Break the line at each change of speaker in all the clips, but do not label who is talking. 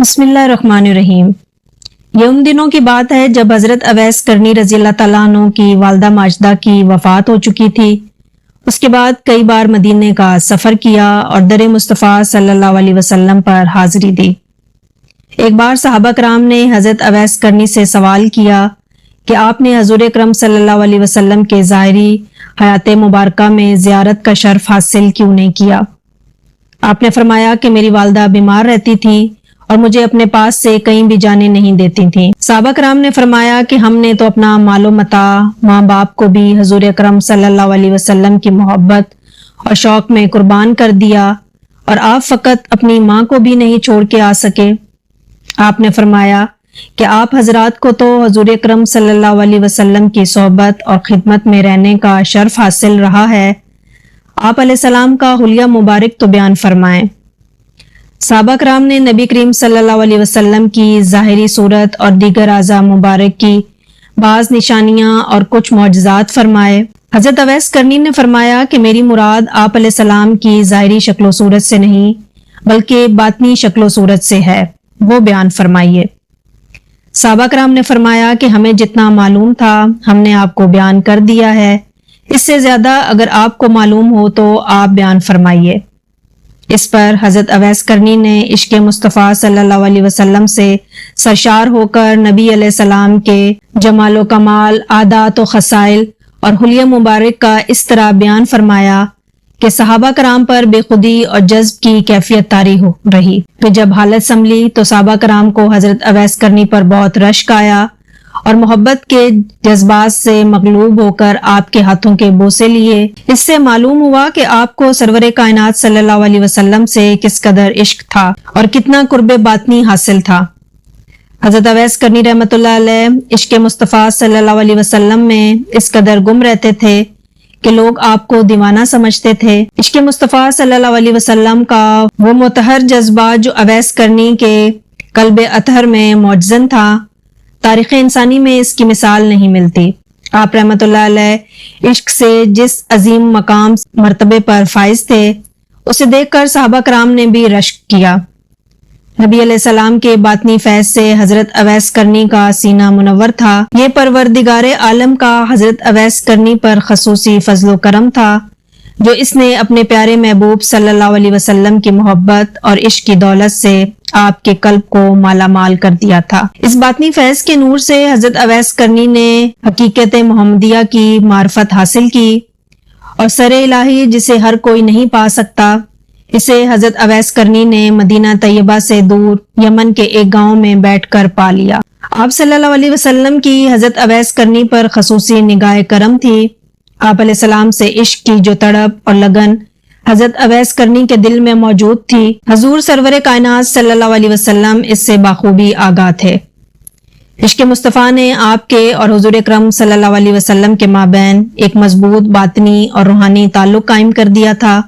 بسم اللہ الرحمن الرحیم۔ یہ ان دنوں کی بات ہے جب حضرت اویس کرنی رضی اللہ تعالیٰ عنہ کی والدہ ماجدہ کی وفات ہو چکی تھی۔ اس کے بعد کئی بار مدینے کا سفر کیا اور در مصطفیٰ صلی اللہ علیہ وسلم پر حاضری دی۔ ایک بار صحابہ کرام نے حضرت اویس کرنی سے سوال کیا کہ آپ نے حضور اکرم صلی اللہ علیہ وسلم کے ظاہری حیات مبارکہ میں زیارت کا شرف حاصل کیوں نہیں کیا؟ آپ نے فرمایا کہ میری والدہ بیمار رہتی تھی اور مجھے اپنے پاس سے کہیں بھی جانے نہیں دیتی تھیں۔ صحابہ کرام نے فرمایا کہ ہم نے تو اپنا مال و متاع، ماں باپ کو بھی حضور اکرم صلی اللہ علیہ وسلم کی محبت اور شوق میں قربان کر دیا، اور آپ فقط اپنی ماں کو بھی نہیں چھوڑ کے آ سکے۔ آپ نے فرمایا کہ آپ حضرات کو تو حضور اکرم صلی اللہ علیہ وسلم کی صحبت اور خدمت میں رہنے کا شرف حاصل رہا ہے، آپ علیہ السلام کا حلیہ مبارک تو بیان فرمائیں۔ صحابہ کرام نے نبی کریم صلی اللہ علیہ وسلم کی ظاہری صورت اور دیگر اعضاء مبارک کی بعض نشانیاں اور کچھ معجزات فرمائے۔ حضرت اویس کرنی نے فرمایا کہ میری مراد آپ علیہ السلام کی ظاہری شکل و صورت سے نہیں بلکہ باطنی شکل و صورت سے ہے، وہ بیان فرمائیے۔ صحابہ کرام نے فرمایا کہ ہمیں جتنا معلوم تھا ہم نے آپ کو بیان کر دیا ہے، اس سے زیادہ اگر آپ کو معلوم ہو تو آپ بیان فرمائیے۔ اس پر حضرت اویس کرنی نے عشق مصطفیٰ صلی اللہ علیہ وسلم سے سرشار ہو کر نبی علیہ السلام کے جمال و کمال، عادات و خصائل اور حلیہ مبارک کا اس طرح بیان فرمایا کہ صحابہ کرام پر بے خودی اور جذب کی کیفیت طاری ہو رہی۔ پھر جب حالت سنبھلی تو صحابہ کرام کو حضرت اویس کرنی پر بہت رشک آیا اور محبت کے جذبات سے مغلوب ہو کر آپ کے ہاتھوں کے بوسے لیے۔ اس سے معلوم ہوا کہ آپ کو سرور کائنات صلی اللہ علیہ وسلم سے کس قدر عشق تھا اور کتنا قرب باطنی حاصل تھا۔ حضرت اویس کرنی رحمۃ اللہ علیہ عشق مصطفیٰ صلی اللہ علیہ وسلم میں اس قدر گم رہتے تھے کہ لوگ آپ کو دیوانہ سمجھتے تھے۔ عشق مصطفیٰ صلی اللہ علیہ وسلم کا وہ متحر جذبہ جو اویس کرنی کے قلب اطہر میں موجزن تھا، تاریخ انسانی میں اس کی مثال نہیں ملتی۔ آپ رحمۃ اللہ علیہ عشق سے جس عظیم مقام مرتبے پر فائز تھے، اسے دیکھ کر صحابہ کرام نے بھی رشک کیا۔ نبی علیہ السلام کے باطنی فیض سے حضرت اویس کرنی کا سینہ منور تھا۔ یہ پروردگار عالم کا حضرت اویس کرنی پر خصوصی فضل و کرم تھا جو اس نے اپنے پیارے محبوب صلی اللہ علیہ وسلم کی محبت اور عشق کی دولت سے آپ کے قلب کو مالا مال کر دیا تھا۔ اس باطنی فیض کے نور سے حضرت اویس کرنی نے حقیقت محمدیہ کی معرفت حاصل کی، اور سر الہی جسے ہر کوئی نہیں پا سکتا، اسے حضرت اویس کرنی نے مدینہ طیبہ سے دور یمن کے ایک گاؤں میں بیٹھ کر پا لیا۔ آپ صلی اللہ علیہ وسلم کی حضرت اویس کرنی پر خصوصی نگاہ کرم تھی۔ آپ علیہ السلام سے عشق کی جو تڑپ اور لگن حضرت اویس کرنی کے دل میں موجود تھی، حضور سرور کائنات صلی اللہ علیہ وسلم اس سے بخوبی آگاہ تھے۔ عشق مصطفیٰ نے آپ کے اور حضور اکرم صلی اللہ علیہ وسلم کے مابین ایک مضبوط باطنی اور روحانی تعلق قائم کر دیا تھا۔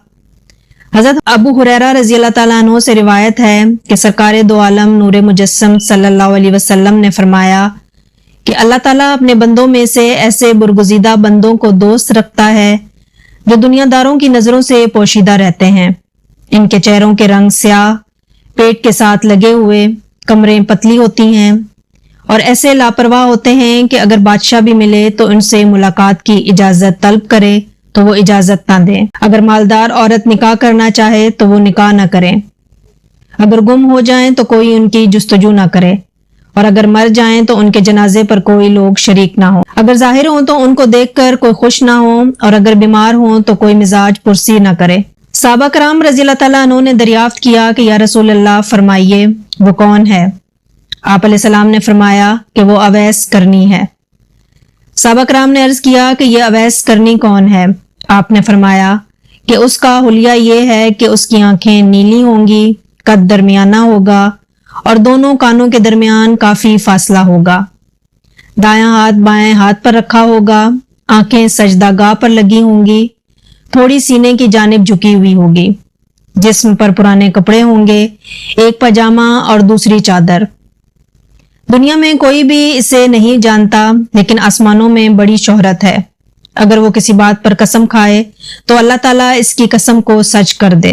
حضرت ابو ہریرہ رضی اللہ تعالیٰ عنہ سے روایت ہے کہ سرکار دو عالم نور مجسم صلی اللہ علیہ وسلم نے فرمایا کہ اللہ تعالیٰ اپنے بندوں میں سے ایسے برگزیدہ بندوں کو دوست رکھتا ہے جو دنیا داروں کی نظروں سے پوشیدہ رہتے ہیں۔ ان کے چہروں کے رنگ سیاہ، پیٹ کے ساتھ لگے ہوئے، کمریں پتلی ہوتی ہیں اور ایسے لاپرواہ ہوتے ہیں کہ اگر بادشاہ بھی ملے تو ان سے ملاقات کی اجازت طلب کرے تو وہ اجازت نہ دیں، اگر مالدار عورت نکاح کرنا چاہے تو وہ نکاح نہ کریں، اگر گم ہو جائیں تو کوئی ان کی جستجو نہ کرے، اور اگر مر جائیں تو ان کے جنازے پر کوئی لوگ شریک نہ ہوں، اگر ظاہر ہوں تو ان کو دیکھ کر کوئی خوش نہ ہو، اور اگر بیمار ہوں تو کوئی مزاج پرسی نہ کرے۔ صحابہ کرام رضی اللہ تعالیٰ عنہ نے دریافت کیا کہ یا رسول اللہ فرمائیے وہ کون ہے؟ آپ علیہ السلام نے فرمایا کہ وہ اویس کرنی ہے۔ صحابہ کرام نے عرض کیا کہ یہ اویس کرنی کون ہے؟ آپ نے فرمایا کہ اس کا حلیہ یہ ہے کہ اس کی آنکھیں نیلی ہوں گی، قد درمیانہ ہوگا اور دونوں کانوں کے درمیان کافی فاصلہ ہوگا، دایاں ہاتھ بائیں ہاتھ پر رکھا ہوگا، آنکھیں سجدہ گاہ پر لگی ہوں گی، تھوڑی سینے کی جانب جھکی ہوئی ہوگی، جسم پر پرانے کپڑے ہوں گے، ایک پاجامہ اور دوسری چادر۔ دنیا میں کوئی بھی اسے نہیں جانتا، لیکن آسمانوں میں بڑی شہرت ہے۔ اگر وہ کسی بات پر قسم کھائے تو اللہ تعالیٰ اس کی قسم کو سچ کر دے۔